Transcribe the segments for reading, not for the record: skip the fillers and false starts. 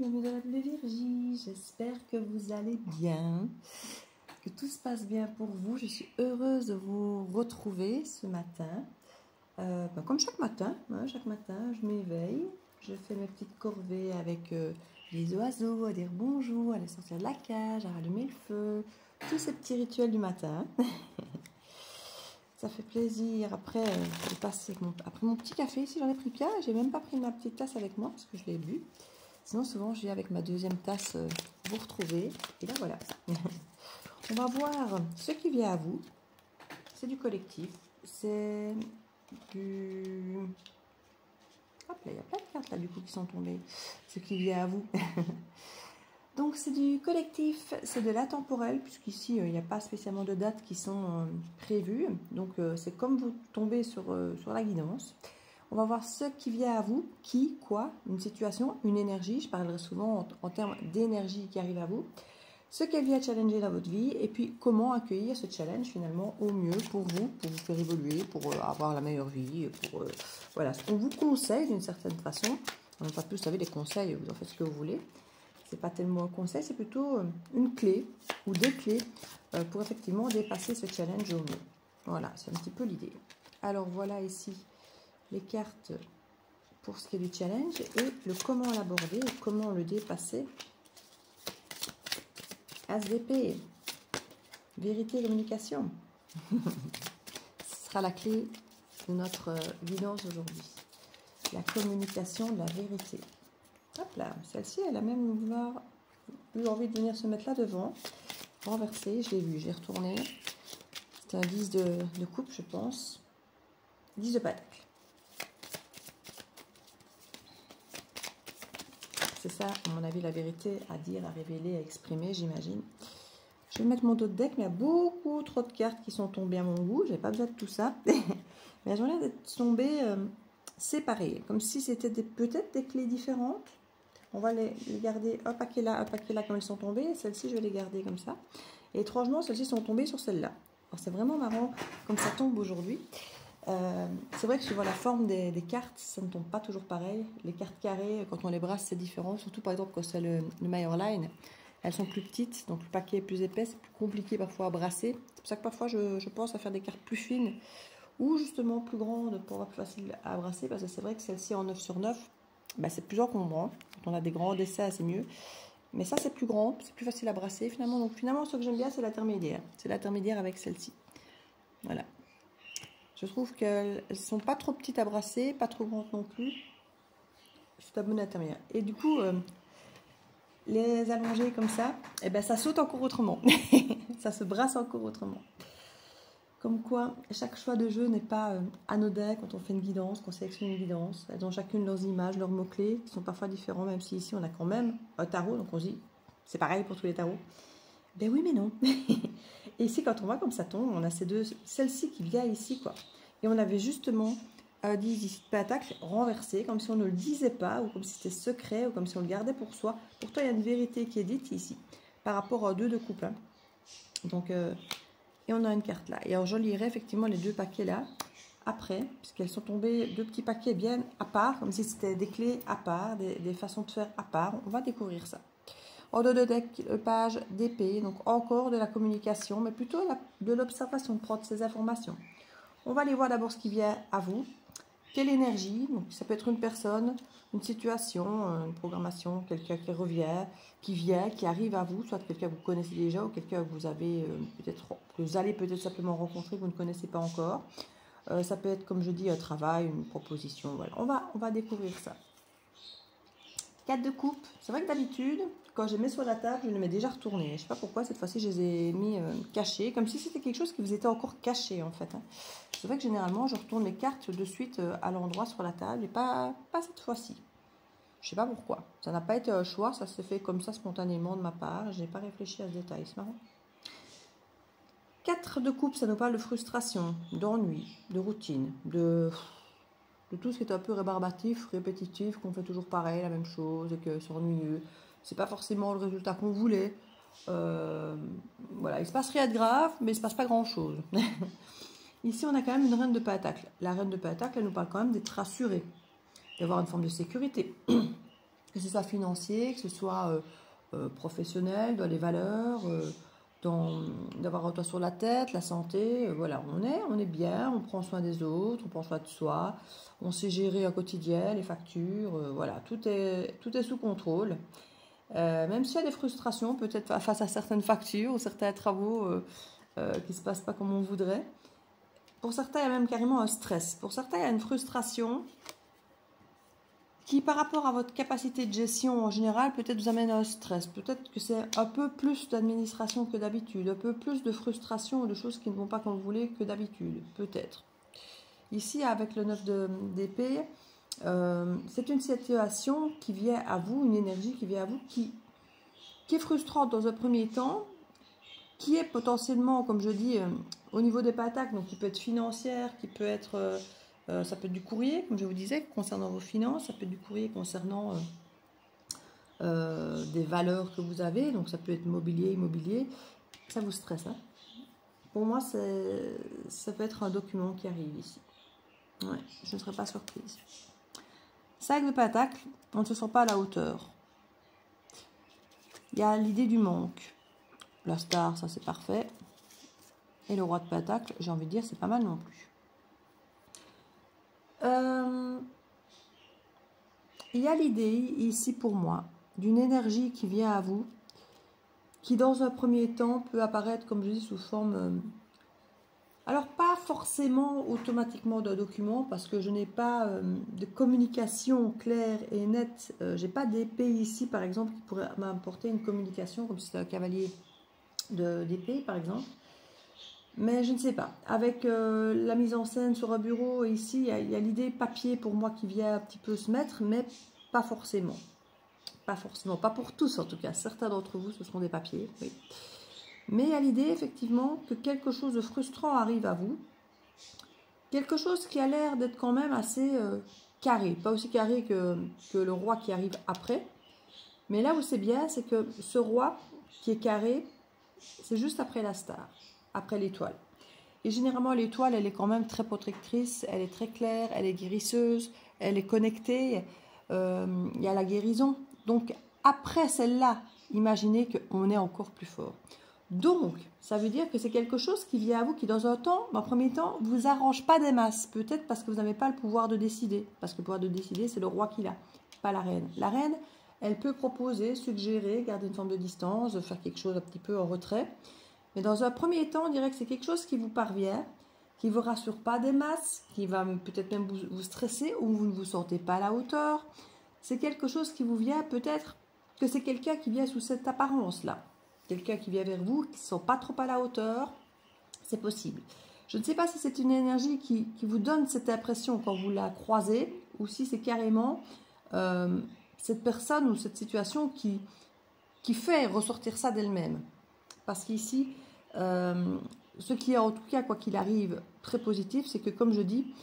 bienvenue dans la bulle Virgie. J'espère que vous allez bien, que tout se passe bien pour vous. Je suis heureuse de vous retrouver ce matin. Comme chaque matin, je m'éveille, je fais mes petites corvées avec les oiseaux, à dire bonjour, à aller sortir de la cage, à rallumer le feu, tous ces petits rituels du matin. Ça fait plaisir. Après, je passe après mon petit café, ici j'en ai pris qu'un, j'ai même pas pris ma petite tasse avec moi parce que je l'ai bu. Sinon, souvent, je viens avec ma deuxième tasse vous retrouver. Et là, voilà. On va voir ce qui vient à vous. C'est du collectif. C'est du... Hop là, il y a plein de cartes là, du coup, qui sont tombées. Ce qui vient à vous. Donc, c'est du collectif. C'est de l'intemporel, puisqu'ici, il n'y a pas spécialement de dates qui sont prévues. Donc, c'est comme vous tombez sur la guidance. On va voir ce qui vient à vous, qui, quoi, une situation, une énergie. Je parlerai souvent en termes d'énergie qui arrive à vous. Ce qu'elle vient challenger dans votre vie et puis comment accueillir ce challenge finalement au mieux pour vous faire évoluer, pour avoir la meilleure vie, pour voilà, ce qu'on vous conseille d'une certaine façon. On n'a pas plus, vous savez, des conseils, vous en faites ce que vous voulez. C'est pas tellement un conseil, c'est plutôt une clé ou des clés pour effectivement dépasser ce challenge au mieux. Voilà, c'est un petit peu l'idée. Alors voilà ici les cartes pour ce qui est du challenge et le comment l'aborder et comment le dépasser. As d'épée, vérité et communication. Ce sera la clé de notre guidance aujourd'hui. La communication de la vérité. Hop là, celle-ci, elle a même eu envie de venir se mettre là devant. Renversée, je l'ai vu, j'ai retourné. C'est un 10 de coupe, je pense. 10 de patacle. C'est ça, à mon avis, la vérité à dire, à révéler, à exprimer, j'imagine. Je vais mettre mon dos de deck, mais il y a beaucoup trop de cartes qui sont tombées à mon goût. Je n'ai pas besoin de tout ça. Mais elles ont l'air d'être tombées séparées, comme si c'était peut-être des clés différentes. On va les garder un paquet là, comme elles sont tombées. Celles-ci, je vais les garder comme ça. Et étrangement, celles-ci sont tombées sur celle-là. Alors, c'est vraiment marrant comme ça tombe aujourd'hui. C'est vrai que suivant la forme des cartes, ça ne tombe pas toujours pareil. Les cartes carrées, quand on les brasse, c'est différent. Surtout par exemple quand c'est le Major Line, elles sont plus petites, donc le paquet est plus épais, c'est plus compliqué parfois à brasser. C'est pour ça que parfois je pense à faire des cartes plus fines ou justement plus grandes pour avoir plus facile à brasser. Parce que c'est vrai que celle-ci en 9 sur 9, bah, c'est plus encombrant. Quand on a des grands dessins, c'est mieux. Mais ça, c'est plus grand, c'est plus facile à brasser finalement. Donc finalement, ce que j'aime bien, c'est l'intermédiaire. C'est l'intermédiaire avec celle-ci. Voilà. Je trouve qu'elles ne sont pas trop petites à brasser, pas trop grandes non plus. C'est un bon intermédiaire. Et du coup, les allonger comme ça, eh ben, ça saute encore autrement. Ça se brasse encore autrement. Comme quoi, chaque choix de jeu n'est pas anodin quand on fait une guidance, qu'on sélectionne une guidance. Elles ont chacune leurs images, leurs mots-clés, qui sont parfois différents, même si ici on a quand même un tarot, donc on se dit, c'est pareil pour tous les tarots. Ben oui, mais non. Et ici, quand on voit comme ça tombe, on a ces deux, celle-ci qui vient ici, quoi. Et on avait justement 10 ici de pentacle renversé, comme si on ne le disait pas, ou comme si c'était secret, ou comme si on le gardait pour soi. Pourtant, il y a une vérité qui est dite ici, par rapport à 2 de coupe. Hein. Donc, et on a une carte là. Et alors, je lirai effectivement les 2 paquets là, après, puisqu'elles sont tombées 2 petits paquets bien à part, comme si c'était des clés à part, des façons de faire à part. On va découvrir ça. En dos de deck, page d'épée, donc encore de la communication, mais plutôt de l'observation, de prendre ces informations. On va aller voir d'abord ce qui vient à vous. Quelle énergie, donc ça peut être une personne, une situation, une programmation, quelqu'un qui revient, qui vient, qui arrive à vous, soit quelqu'un que vous connaissez déjà ou quelqu'un que vous avez que vous allez peut-être simplement rencontrer, que vous ne connaissez pas encore. Ça peut être, comme je dis, un travail, une proposition. Voilà. On va découvrir ça. 4 de coupe. C'est vrai que d'habitude, quand je les mets sur la table, je les mets déjà retournés. Je ne sais pas pourquoi, cette fois-ci, je les ai mis cachés, comme si c'était quelque chose qui vous était encore caché, en fait. Hein. C'est vrai que généralement, je retourne les cartes de suite à l'endroit sur la table, et pas cette fois-ci. Je ne sais pas pourquoi. Ça n'a pas été un choix, ça s'est fait comme ça spontanément de ma part. Je n'ai pas réfléchi à ce détail, c'est marrant. 4 de coupe, ça nous parle de frustration, d'ennui, de routine, de tout ce qui est un peu rébarbatif, répétitif, qu'on fait toujours pareil, la même chose, et que c'est ennuyeux. C'est pas forcément le résultat qu'on voulait. Voilà, il se passe rien de grave, mais il se passe pas grand-chose. Ici, on a quand même une reine de pentacle. La reine de pentacle, elle nous parle quand même d'être rassurée, d'avoir une forme de sécurité. que ce soit financier, que ce soit professionnel, dans les valeurs, d'avoir un toit sur la tête, la santé, voilà, on est bien, on prend soin des autres, on prend soin de soi, on sait gérer un quotidien, les factures, voilà, tout est sous contrôle. Même s'il y a des frustrations, peut-être face à certaines factures ou certains travaux qui ne se passent pas comme on voudrait. Pour certains, il y a même carrément un stress. Pour certains, il y a une frustration qui, par rapport à votre capacité de gestion en général, peut-être vous amène à un stress. Peut-être que c'est un peu plus d'administration que d'habitude, un peu plus de frustration ou de choses qui ne vont pas comme vous voulez que d'habitude, peut-être. Ici, avec le 9 d'épée, c'est une situation qui vient à vous, une énergie qui vient à vous, qui est frustrante dans un premier temps, qui est potentiellement, comme je dis, au niveau des pataques, donc qui peut être financière, qui peut être... ça peut être du courrier, comme je vous disais, concernant vos finances. Ça peut être du courrier concernant des valeurs que vous avez. Donc, ça peut être mobilier, immobilier. Ça vous stresse, hein? Pour moi, ça peut être un document qui arrive ici. Ouais, je ne serais pas surprise. 5 de patacle, on ne se sent pas à la hauteur. Il y a l'idée du manque. La star, ça c'est parfait. Et le roi de patacle, j'ai envie de dire, c'est pas mal non plus. Il y a l'idée ici pour moi d'une énergie qui vient à vous, qui dans un premier temps peut apparaître, comme je dis, sous forme... alors pas forcément automatiquement d'un document, parce que je n'ai pas de communication claire et nette. J'ai pas d'épée ici, par exemple, qui pourrait m'apporter une communication, comme si c'était un cavalier d'épée, par exemple. Mais je ne sais pas. Avec la mise en scène sur un bureau, ici, il y a l'idée papier pour moi qui vient un petit peu se mettre, mais pas forcément. Pas forcément. Pas pour tous, en tout cas. Certains d'entre vous, ce seront des papiers, oui. Mais il y a l'idée, effectivement, que quelque chose de frustrant arrive à vous. Quelque chose qui a l'air d'être quand même assez carré. Pas aussi carré que le roi qui arrive après. Mais là où c'est bien, c'est que ce roi qui est carré, c'est juste après la star. Après l'étoile. Et généralement, l'étoile, elle est quand même très protectrice, elle est très claire, elle est guérisseuse, elle est connectée, il y a la guérison. Donc, après celle-là, imaginez qu'on est encore plus fort. Donc, ça veut dire que c'est quelque chose qui vient à vous, qui dans un premier temps, ne vous arrange pas des masses. Peut-être parce que vous n'avez pas le pouvoir de décider. Parce que le pouvoir de décider, c'est le roi qui l'a, pas la reine. La reine, elle peut proposer, suggérer, garder une forme de distance, faire quelque chose un petit peu en retrait. Mais dans un premier temps, on dirait que c'est quelque chose qui vous parvient, qui ne vous rassure pas des masses, qui va peut-être même vous stresser ou vous ne vous sentez pas à la hauteur. C'est quelque chose qui vous vient, peut-être que c'est quelqu'un qui vient sous cette apparence-là. Quelqu'un qui vient vers vous, qui ne se sent pas trop à la hauteur. C'est possible. Je ne sais pas si c'est une énergie qui vous donne cette impression quand vous la croisez ou si c'est carrément cette personne ou cette situation qui fait ressortir ça d'elle-même. Parce qu'ici, ce qui est en tout cas, quoi qu'il arrive, très positif, c'est que comme je dis,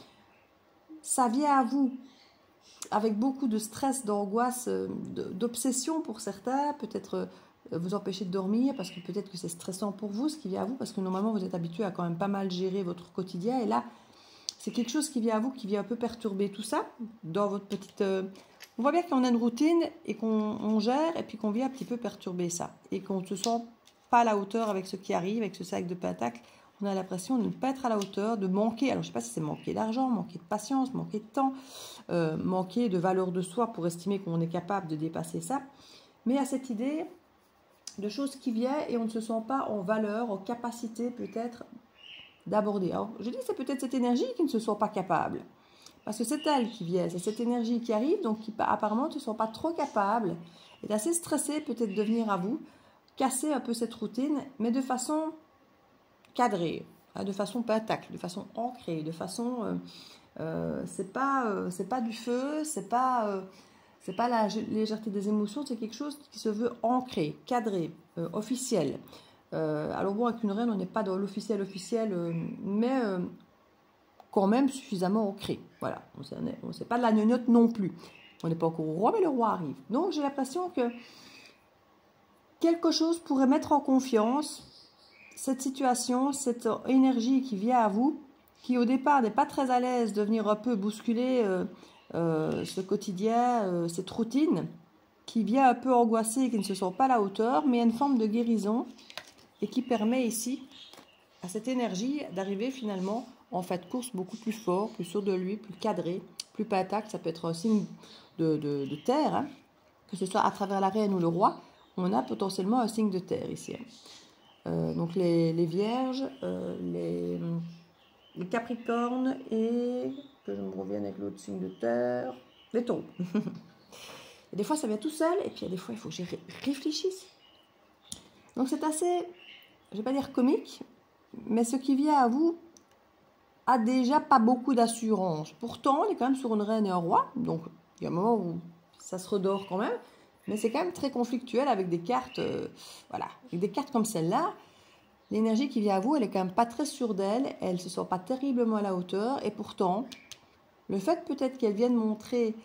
ça vient à vous avec beaucoup de stress, d'angoisse, d'obsession pour certains, peut-être vous empêcher de dormir parce que peut-être que c'est stressant pour vous, ce qui vient à vous, parce que normalement vous êtes habitué à quand même pas mal gérer votre quotidien, et là, c'est quelque chose qui vient à vous, qui vient un peu perturber tout ça, dans votre petite... on voit bien qu'on a une routine et qu'on gère, et puis qu'on vient un petit peu perturber ça, et qu'on ne se sent pas à la hauteur avec ce qui arrive, avec ce sac de patacle. On a l'impression de ne pas être à la hauteur, de manquer. Alors, je ne sais pas si c'est manquer d'argent, manquer de patience, manquer de temps, manquer de valeur de soi pour estimer qu'on est capable de dépasser ça. Mais à cette idée de choses qui viennent et on ne se sent pas en valeur, en capacité peut-être d'aborder. Alors, je dis c'est peut-être cette énergie qui ne se sent pas capable. Parce que c'est elle qui vient, c'est cette énergie qui arrive, donc qui apparemment ne se sent pas trop capable, est assez stressée peut-être de venir à vous, casser un peu cette routine, mais de façon cadrée, de façon patacle, de façon ancrée, de façon... c'est pas du feu, c'est pas la légèreté des émotions, c'est quelque chose qui se veut ancré, cadré, officiel. Alors bon, avec une reine, on n'est pas dans l'officiel, mais quand même suffisamment ancré. Voilà, on sait pas de la gnognotte non plus. On n'est pas encore au roi, mais le roi arrive. Donc j'ai l'impression que quelque chose pourrait mettre en confiance cette situation, cette énergie qui vient à vous, qui au départ n'est pas très à l'aise de venir un peu bousculer ce quotidien, cette routine. qui vient un peu angoissé, qui ne se sent pas à la hauteur, mais il y a une forme de guérison et qui permet ici à cette énergie d'arriver finalement en fait course beaucoup plus fort, plus sûr de lui, plus cadré, plus pataque. Ça peut être un signe de terre, hein, que ce soit à travers la reine ou le roi, on a potentiellement un signe de terre ici. Donc les vierges, les capricornes et que je me revienne avec l'autre signe de terre, les taureaux. Et des fois ça vient tout seul et puis il y a des fois il faut que j'y réfléchisse. Donc c'est assez, je vais pas dire comique, mais ce qui vient à vous a déjà pas beaucoup d'assurance. Pourtant on est quand même sur une reine et un roi, donc il y a un moment où ça se redore quand même, mais c'est quand même très conflictuel avec des cartes, voilà, avec des cartes comme celle-là. L'énergie qui vient à vous, elle est quand même pas très sûre d'elle, elle ne se sent pas terriblement à la hauteur, et pourtant, le fait peut-être qu'elle vienne montrer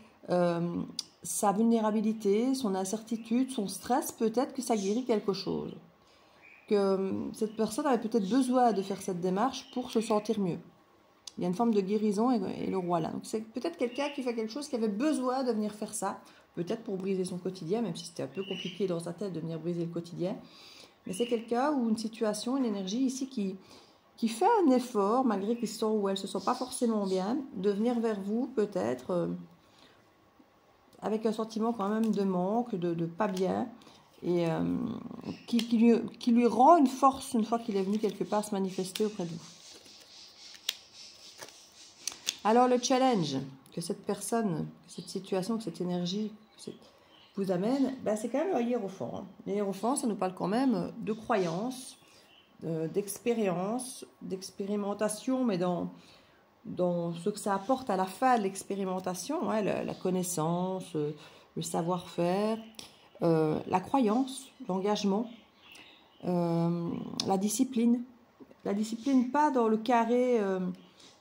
sa vulnérabilité, son incertitude, son stress, peut-être que ça guérit quelque chose. Que cette personne avait peut-être besoin de faire cette démarche pour se sentir mieux. Il y a une forme de guérison et le roi là. Donc c'est peut-être quelqu'un qui fait quelque chose qui avait besoin de venir faire ça, peut-être pour briser son quotidien, même si c'était un peu compliqué dans sa tête de venir briser le quotidien. Mais c'est quelqu'un ou une situation, une énergie ici qui fait un effort, malgré qu'il se sent ou elle ne se sent pas forcément bien, de venir vers vous peut-être avec un sentiment quand même de manque, de pas bien, et qui lui rend une force une fois qu'il est venu quelque part se manifester auprès de vous. Alors le challenge que cette personne, que cette situation, que cette énergie vous amène, ben c'est quand même un hiérophant. Hein. Les hiérophants, ça nous parle quand même de croyances, d'expérience, d'expérimentation, mais dans ce que ça apporte à la fin de l'expérimentation, ouais, la connaissance, le savoir-faire, la croyance, l'engagement, la discipline. La discipline, pas dans le carré,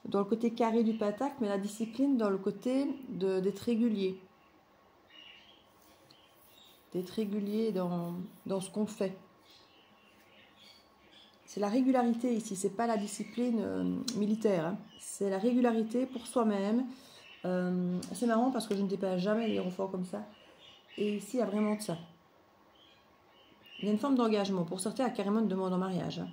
dans le côté carré du pentacle, mais la discipline dans le côté d'être régulier. D'être régulier dans ce qu'on fait. C'est la régularité ici, c'est pas la discipline militaire. Hein. C'est la régularité pour soi-même. C'est marrant parce que je ne dépasse jamais les hiérophants comme ça. Et ici, il y a vraiment de ça. Il y a une forme d'engagement. Pour certains, il y a carrément une demande en mariage. Hein.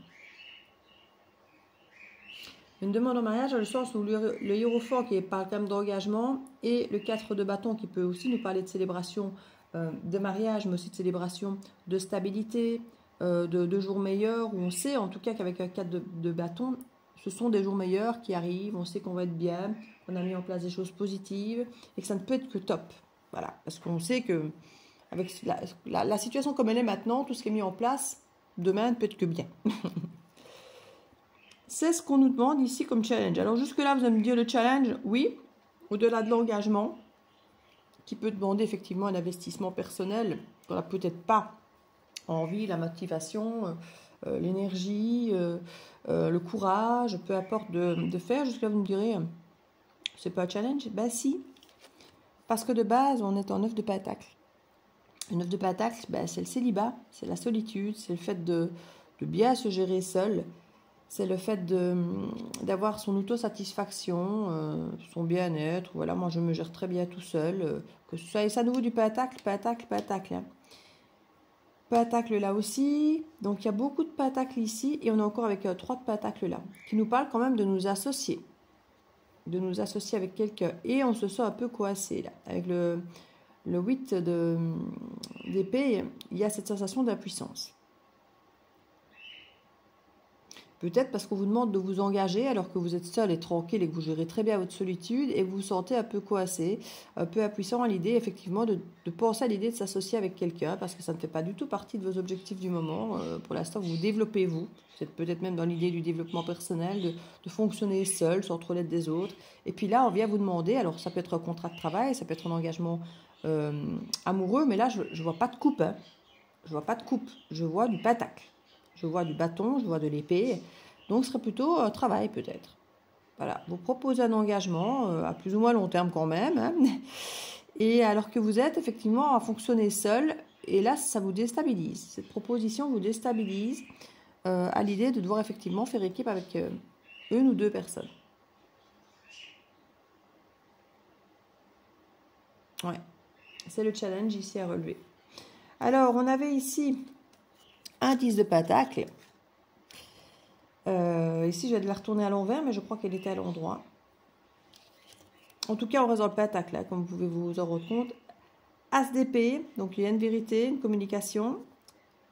Une demande en mariage, dans le sens où le hiérophant qui parle quand même d'engagement et le 4 de bâton qui peut aussi nous parler de célébration de mariage, mais aussi de célébration de stabilité, de jours meilleurs, où on sait en tout cas qu'avec un 4 de bâton, ce sont des jours meilleurs qui arrivent, on sait qu'on va être bien, qu'on a mis en place des choses positives et que ça ne peut être que top. Voilà, parce qu'on sait que avec la situation comme elle est maintenant, tout ce qui est mis en place, demain ne peut être que bien. C'est ce qu'on nous demande ici comme challenge. Alors jusque-là, vous allez me dire le challenge, oui, au-delà de l'engagement, qui peut demander effectivement un investissement personnel, qu'on n'a peut-être pas envie, la motivation, l'énergie, le courage, peu importe de faire. Jusque-là, vous me direz, c'est pas un challenge? Ben si, parce que de base, on est en 9 de pentacle. Le 9 de pentacle, ben, c'est le célibat, c'est la solitude, c'est le fait de bien se gérer seul. C'est le fait d'avoir son autosatisfaction, son bien-être. Voilà, moi, je me gère très bien tout seul. Que ce soit à nouveau du pentacle. Hein. Pentacle là aussi. Donc, il y a beaucoup de pentacles ici. Et on est encore avec 3 de pentacle là. Qui nous parle quand même de nous associer. De nous associer avec quelqu'un. Et on se sent un peu coincé là. Avec le 8 d'épée, il y a cette sensation d'impuissance. Peut-être parce qu'on vous demande de vous engager alors que vous êtes seul et tranquille et que vous gérez très bien votre solitude et vous vous sentez un peu coincé, un peu impuissant à l'idée effectivement de penser à l'idée de s'associer avec quelqu'un parce que ça ne fait pas du tout partie de vos objectifs du moment. Pour l'instant, vous développez vous. Vous êtes peut-être même dans l'idée du développement personnel, de fonctionner seul, sans trop l'aide des autres. Et puis là, on vient vous demander, alors ça peut être un contrat de travail, ça peut être un engagement amoureux, mais là, je ne vois pas de coupe. Hein. Je vois pas de coupe, je vois du pentacle. Je vois du bâton, je vois de l'épée. Donc, ce serait plutôt un travail, peut-être. Voilà. Vous proposez un engagement à plus ou moins long terme quand même. Hein. Et alors que vous êtes effectivement à fonctionner seul. Et là, ça vous déstabilise. Cette proposition vous déstabilise à l'idée de devoir effectivement faire équipe avec une ou deux personnes. Ouais. C'est le challenge ici à relever. Alors, on avait ici un 10 de pentacle. Ici, je vais la retourner à l'envers, mais je crois qu'elle était à l'endroit. En tout cas, on reste dans le pentacle, là, comme vous pouvez vous en rendre compte. As d'épée, donc il y a une vérité, une communication.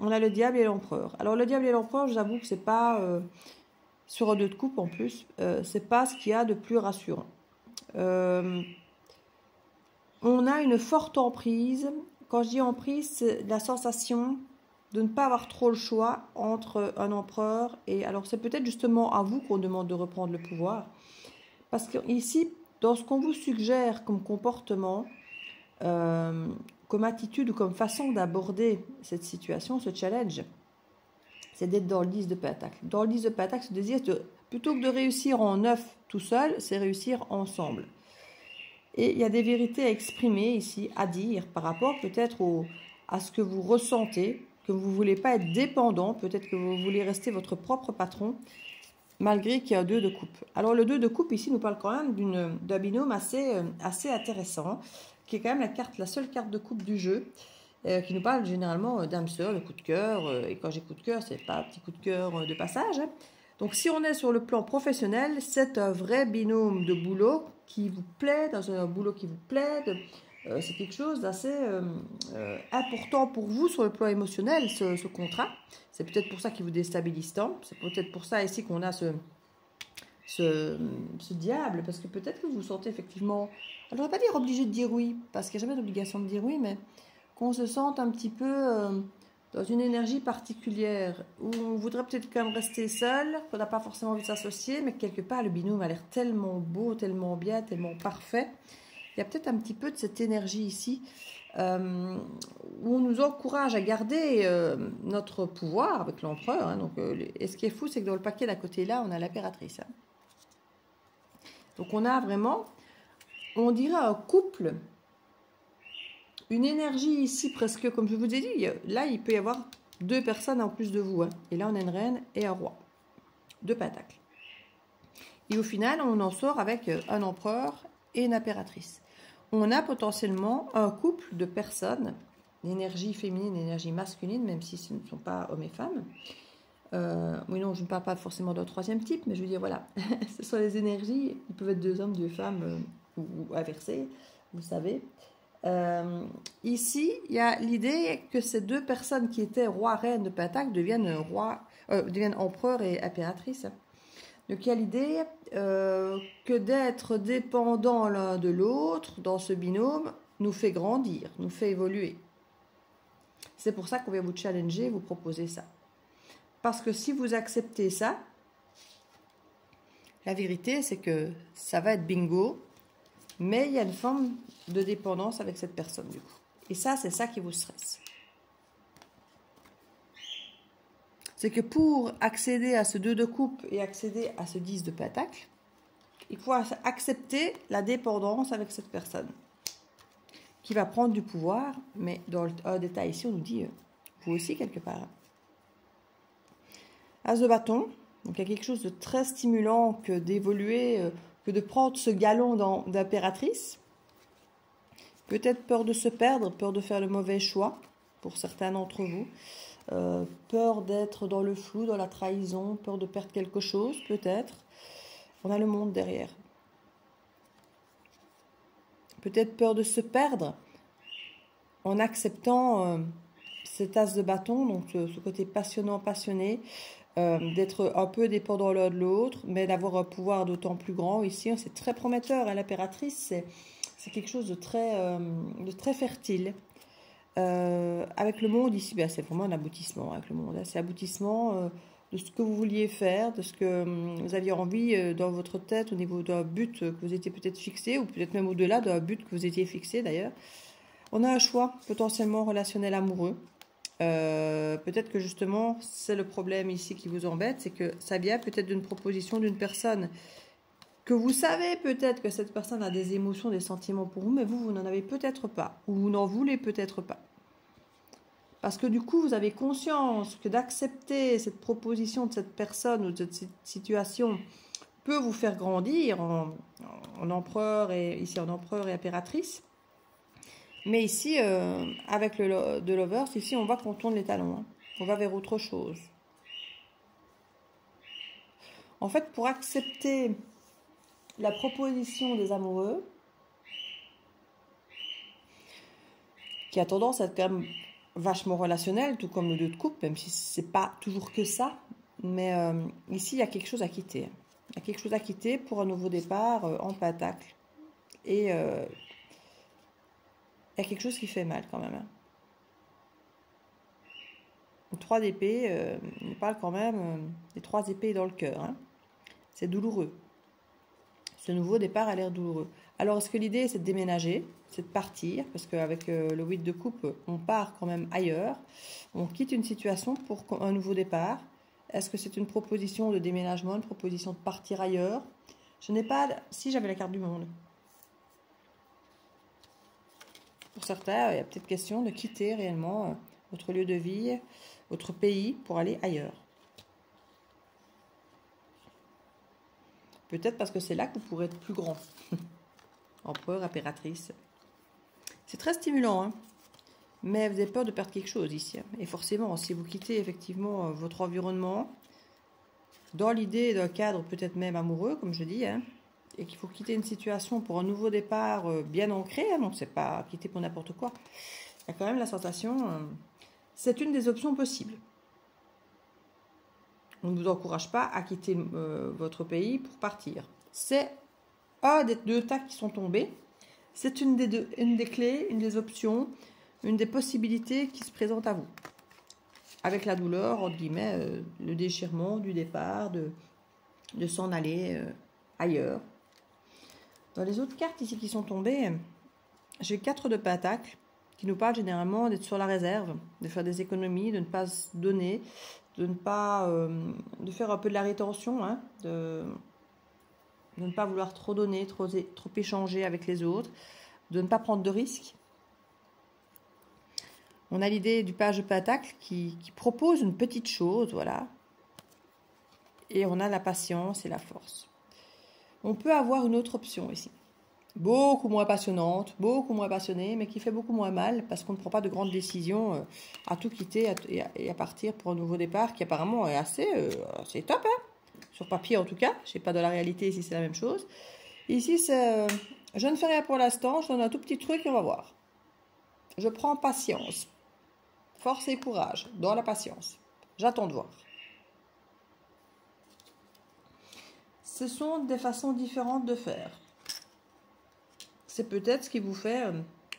On a le diable et l'empereur. Alors, le diable et l'empereur, j'avoue que c'est pas, sur un 2 de coupe en plus, c'est pas ce qu'il y a de plus rassurant. On a une forte emprise. Quand je dis emprise, c'est la sensation de ne pas avoir trop le choix entre un empereur et... Alors, c'est peut-être justement à vous qu'on demande de reprendre le pouvoir. Parce que ici, dans ce qu'on vous suggère comme comportement, comme attitude ou comme façon d'aborder cette situation, ce challenge, c'est d'être dans le 10 de pentacle. Dans le 10 de pentacle, ce désir, plutôt que de réussir en 9 tout seul, c'est réussir ensemble. Et il y a des vérités à exprimer ici, à dire, par rapport peut-être à ce que vous ressentez, que vous ne voulez pas être dépendant, peut-être que vous voulez rester votre propre patron, malgré qu'il y a un 2 de coupe. Alors le 2 de coupe ici nous parle quand même d'un binôme assez intéressant, qui est quand même la seule carte de coupe du jeu, qui nous parle généralement d'âme sœur, de coup de cœur, et quand j'ai coup de cœur, c'est pas un petit coup de cœur de passage. Donc si on est sur le plan professionnel, c'est un vrai binôme de boulot qui vous plaît, dans un boulot qui vous plaît, c'est quelque chose d'assez important pour vous sur le plan émotionnel, ce contrat. C'est peut-être pour ça qu'il vous déstabilise tant. C'est peut-être pour ça ici qu'on a ce diable, parce que peut-être que vous vous sentez effectivement... Alors, on ne va pas dire obligé de dire oui, parce qu'il n'y a jamais d'obligation de dire oui, mais qu'on se sente un petit peu dans une énergie particulière, où on voudrait peut-être quand même rester seul, qu'on n'a pas forcément envie de s'associer, mais quelque part, le binôme a l'air tellement beau, tellement bien, tellement parfait. Il y a peut-être un petit peu de cette énergie ici, où on nous encourage à garder notre pouvoir avec l'empereur. Hein, et ce qui est fou, c'est que dans le paquet d'à côté là, on a l'impératrice. Hein. Donc on a vraiment, on dirait un couple, une énergie ici presque, comme je vous ai dit, là il peut y avoir 2 personnes en plus de vous. Hein, et là on a une reine et un roi, 2 pentacles. Et au final, on en sort avec un empereur et une impératrice. On a potentiellement un couple de personnes, l'énergie féminine et l'énergie masculine, même si ce ne sont pas hommes et femmes. Oui, non, je ne parle pas forcément d'un 3e type, mais je veux dire, voilà, ce sont les énergies, ils peuvent être 2 hommes, 2 femmes, ou inversés, vous savez. Ici, il y a l'idée que ces 2 personnes qui étaient roi, reine de pentacle deviennent empereur et impératrice. Donc il y a l'idée que d'être dépendant l'un de l'autre dans ce binôme nous fait grandir, nous fait évoluer. C'est pour ça qu'on vient vous challenger, vous proposer ça. Parce que si vous acceptez ça, la vérité c'est que ça va être bingo, mais il y a une forme de dépendance avec cette personne du coup. Et ça, c'est ça qui vous stresse. C'est que pour accéder à ce 2 de coupe et accéder à ce 10 de pentacle, il faut accepter la dépendance avec cette personne qui va prendre du pouvoir, mais dans un détail ici, on nous dit, vous aussi quelque part. As de bâton, donc il y a quelque chose de très stimulant que d'évoluer, que de prendre ce galon d'impératrice. Peut-être peur de se perdre, peur de faire le mauvais choix pour certains d'entre vous. Peur d'être dans le flou, dans la trahison, peur de perdre quelque chose, peut-être. On a le monde derrière. Peut-être peur de se perdre en acceptant cet as de bâton, donc ce côté passionnant, passionné, d'être un peu dépendant l'un de l'autre, mais d'avoir un pouvoir d'autant plus grand. Ici, c'est très prometteur. Hein, l'impératrice, c'est quelque chose de très fertile. Avec le monde ici, c'est vraiment un aboutissement avec le monde. Hein. C'est l'aboutissement de ce que vous vouliez faire, de ce que vous aviez envie dans votre tête au niveau d'un but que vous étiez peut-être fixé, ou peut-être même au-delà d'un but que vous étiez fixé d'ailleurs. On a un choix potentiellement relationnel amoureux. Peut-être que justement, c'est le problème ici qui vous embête, c'est que ça vient peut-être d'une proposition d'une personne que vous savez peut-être que cette personne a des émotions, des sentiments pour vous, mais vous n'en avez peut-être pas, ou vous n'en voulez peut-être pas. Parce que du coup, vous avez conscience que d'accepter cette proposition de cette personne ou de cette situation peut vous faire grandir en empereur et ici en empereur et impératrice. Mais ici, avec de Lovers, ici, on voit qu'on tourne les talons. Hein. On va vers autre chose. En fait, pour accepter la proposition des amoureux, qui a tendance à être quand même vachement relationnel, tout comme le 2 de coupe, même si c'est pas toujours que ça. Mais ici, il y a quelque chose à quitter. Il y a quelque chose à quitter pour un nouveau départ en pentacle. Et il y a quelque chose qui fait mal quand même. Hein. Le 3 d'épée, il parle quand même des 3 épées dans le cœur. Hein. C'est douloureux. Ce nouveau départ a l'air douloureux. Alors, est-ce que l'idée, c'est de déménager, c'est de partir, parce qu'avec le 8 de coupe, on part quand même ailleurs. On quitte une situation pour un nouveau départ. Est-ce que c'est une proposition de déménagement, une proposition de partir ailleurs? Je n'ai pas... Si, j'avais la carte du monde. Pour certains, il y a peut-être question de quitter réellement votre lieu de vie, votre pays, pour aller ailleurs. Peut-être parce que c'est là que vous pourrez être plus grand. Empereur, impératrice. C'est très stimulant, hein. Mais vous avez peur de perdre quelque chose ici. Et forcément, si vous quittez effectivement votre environnement, dans l'idée d'un cadre peut-être même amoureux, comme je dis, hein, et qu'il faut quitter une situation pour un nouveau départ bien ancré, hein, donc c'est pas quitter pour n'importe quoi, il y a quand même la sensation, c'est une des options possibles. On ne vous encourage pas à quitter votre pays pour partir. C'est un des 2 tas qui sont tombés. C'est une des clés, une des options, une des possibilités qui se présentent à vous. Avec la douleur, entre guillemets, le déchirement du départ, de s'en aller ailleurs. Dans les autres cartes ici qui sont tombées, j'ai 4 de pentacles qui nous parlent généralement d'être sur la réserve, de faire des économies, de ne pas se donner, de ne pas... de faire un peu de la rétention, hein, de ne pas vouloir trop donner, trop échanger avec les autres, de ne pas prendre de risques. On a l'idée du page de pentacle qui propose une petite chose, voilà. Et on a la patience et la force. On peut avoir une autre option ici. Beaucoup moins passionnante, beaucoup moins passionnée, mais qui fait beaucoup moins mal parce qu'on ne prend pas de grandes décisions à tout quitter et à partir pour un nouveau départ qui apparemment est assez top, hein. Sur papier en tout cas. Je ne sais pas de la réalité si c'est la même chose. Ici, c'est je ne fais rien pour l'instant, je donne un tout petit truc et on va voir. Je prends patience. Force et courage dans la patience. J'attends de voir. Ce sont des façons différentes de faire. C'est peut-être ce qui vous fait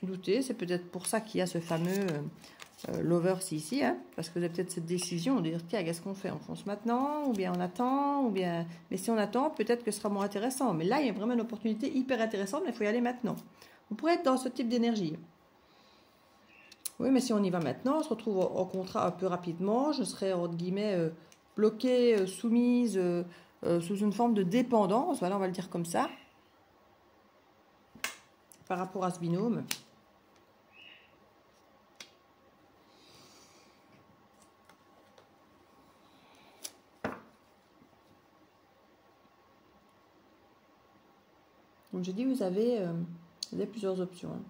douter. C'est peut-être pour ça qu'il y a ce fameux lovers ici. Hein, parce que vous avez peut-être cette décision de dire, tiens, qu'est-ce qu'on fait? On fonce maintenant? Ou bien on attend? Ou bien... Mais si on attend, peut-être que ce sera moins intéressant. Mais là, il y a vraiment une opportunité hyper intéressante, mais il faut y aller maintenant. On pourrait être dans ce type d'énergie. Oui, mais si on y va maintenant, on se retrouve en contrat un peu rapidement. Je serai, entre guillemets, bloquée, soumise, sous une forme de dépendance. Voilà, on va le dire comme ça. Par rapport à ce binôme. Comme je dis, vous avez plusieurs options. Hein.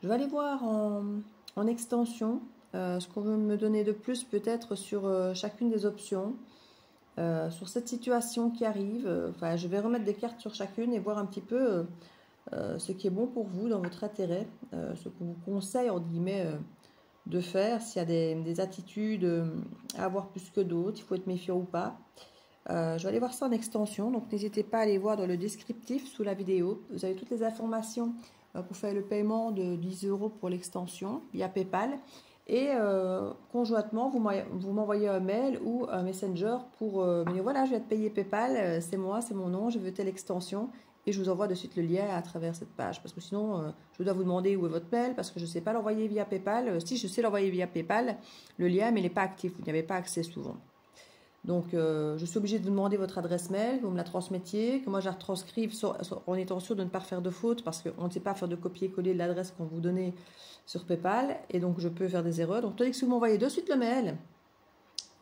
Je vais aller voir en extension ce qu'on veut me donner de plus peut-être sur chacune des options, sur cette situation qui arrive. Enfin, je vais remettre des cartes sur chacune et voir un petit peu ce qui est bon pour vous dans votre intérêt, ce qu'on vous conseille, entre guillemets, de faire, s'il y a des attitudes à avoir plus que d'autres, il faut être méfiant ou pas. Je vais aller voir ça en extension, donc n'hésitez pas à aller voir dans le descriptif sous la vidéo. Vous avez toutes les informations pour faire le paiement de 10 € pour l'extension via PayPal. Et conjointement, vous m'envoyez un mail ou un messenger pour me dire voilà, je vais te payer PayPal, c'est moi, c'est mon nom, je veux telle extension. Et je vous envoie de suite le lien à travers cette page. Parce que sinon, je dois vous demander où est votre mail, parce que je ne sais pas l'envoyer via PayPal. Si je sais l'envoyer via PayPal, le lien, mais il n'est pas actif, vous n'y avez pas accès souvent. Donc, je suis obligée de vous demander votre adresse mail, que vous me la transmettiez, que moi je la retranscrive en étant sûr de ne pas faire de faute, parce qu'on ne sait pas faire de copier-coller de l'adresse qu'on vous donnait sur PayPal, et donc je peux faire des erreurs. Donc, tandis que si vous m'envoyez de suite le mail,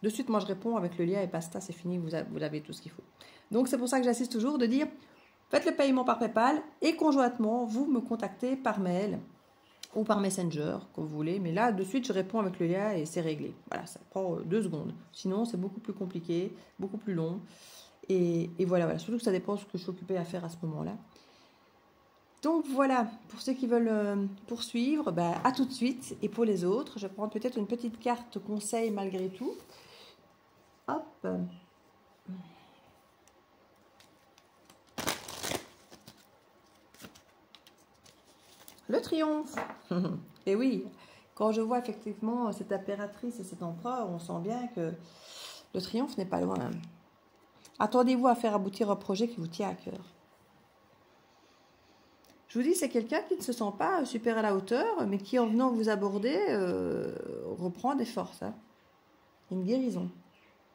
de suite moi je réponds avec le lien et basta, c'est fini, vous avez tout ce qu'il faut. Donc, c'est pour ça que j'insiste toujours de dire, faites le paiement par PayPal et conjointement, vous me contactez par mail ou par Messenger, comme vous voulez. Mais là, de suite, je réponds avec le lien et c'est réglé. Voilà, ça prend 2 secondes. Sinon, c'est beaucoup plus compliqué, beaucoup plus long. Et voilà. Surtout que ça dépend de ce que je suis occupée à faire à ce moment-là. Donc voilà, pour ceux qui veulent poursuivre, à tout de suite. Et pour les autres, je vais prendre peut-être une petite carte conseil malgré tout. Hop. Le triomphe. Et oui, quand je vois effectivement cette impératrice et cet empereur, on sent bien que le triomphe n'est pas loin. Attendez-vous à faire aboutir un projet qui vous tient à cœur. Je vous dis, c'est quelqu'un qui ne se sent pas super à la hauteur, mais qui, en venant vous aborder, reprend des forces. Hein. Une guérison.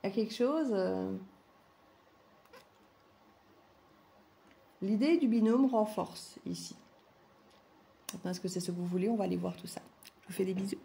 Il y a quelque chose... L'idée du binôme renforce ici. Est-ce que c'est ce que vous voulez? On va aller voir tout ça. Je vous fais des bisous.